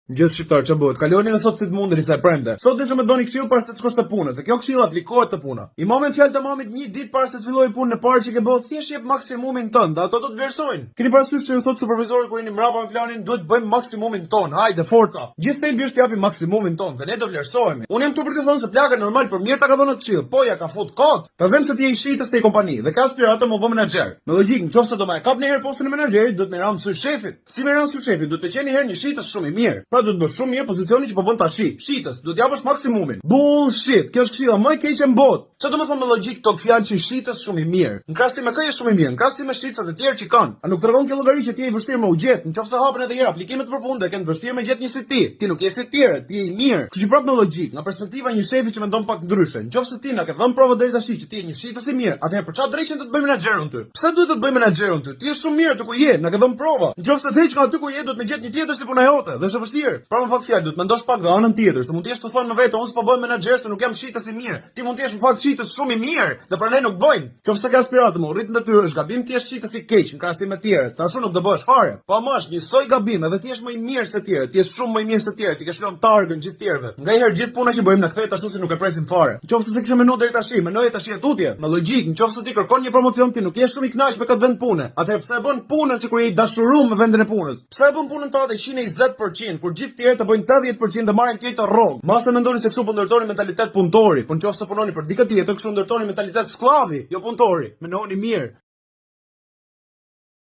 Gjithë shqiptar që bëhet, kaloni dhe sot si të mundeni sa e premte. Sot desha me doni këshill para se të shkosh te puna, se kjo këshill aplikohet te puna. I momen fjalë të mamit një ditë para se të fillojë punën e parë që ke bëu, thjesht jep maksimumin tënd, ato do të vlerësojnë. Keni parasysh që ju thot supervizori kur jeni mbrapa me planin, duhet të bëjmë maksimumin ton. Hajde forca. Gjithë thelbi është të japim maksimumin ton dhe ne do vlerësohemi. Unë jam këtu për të thënë se plaka normal për mirë ta ka dhënë këshill, po ja ka fut kot. Ta them se ti je i shitës te kompani dhe ka aspiratë më bë menaxher. Me logjik, nëse do më kap në herë postin e menaxherit, do të më ram sy shefit. Si më ram sy shefit, do të qeni herë një shitës shumë i mirë. Pra do të bësh shumë mirë pozicioni që po bën tash. Shitës, do të japësh maksimumin. Bullshit, kjo është këshilla më e keqe në botë. Çfarë do të thonë me logjik këto fjalë që shitës shumë i mirë? Në krahasim me kë është shumë i mirë, në krahasim me shitësat e tjerë që kanë. A nuk tregon kjo llogari që ti je i vështirë me u gjet? Nëse hapen edhe herë aplikimet për punë, kanë vështirë me gjet një si ti. Ti nuk je si të tjerët, ti je i mirë. Kështu që prapë me logjik, nga perspektiva e një shefi që mendon pak ndryshe. Nëse ti na ke dhënë provë deri tash që ti je një shitës i mirë, atëherë për çfarë drejtën të bëjmë menaxherun ty? Pse duhet të të bëjmë menaxherun ty? Ti je shumë mirë aty ku je, na ke dhënë prova. Nëse të heq nga aty ku je, do të më gjet një tjetër si puna jote, dhe është e vështirë. Pra më fakt fjalë, duhet mendosh pak dhe anën tjetër, se mund të jesh të thonë me vetë, unë s'po bëj menaxher se nuk jam shitës i mirë. Ti mund të jesh në fakt shitës shumë i mirë, dhe pra ne nuk bëjmë. Nëse ka aspiratë më rrit natyrë, është gabim ti je shitës i keq në krahasim me të tjerët. Sa shumë nuk do bësh fare. Po mash një soi gabim, edhe ti je më i mirë se të tjerët. Ti je shumë më i mirë se të tjerët. Ti ke shluar targën gjithë tjerëve. Ngaherë gjithë puna që bëjmë na kthehet ashtu si nuk e presim fare. Nëse se kisha menuar deri tash, menoje tash tutje. Me logjik, nëse ti kërkon një promocion ti nuk je shumë i kënaqur me këtë vend pune. Atëherë pse e bën punën sikur je i dashuruar me vendin e punës? Pse e bën punën tënde 120%, kur gjithë tjerët e bëjnë 80% dhe marrin këtë rrogë? Mos e mendoni se kështu po ndërtoni mentalitet punëtori, po nëse punoni për dikë tjetër, kështu ndërtoni mentalitet sklavi, jo punëtori. Menoni mirë.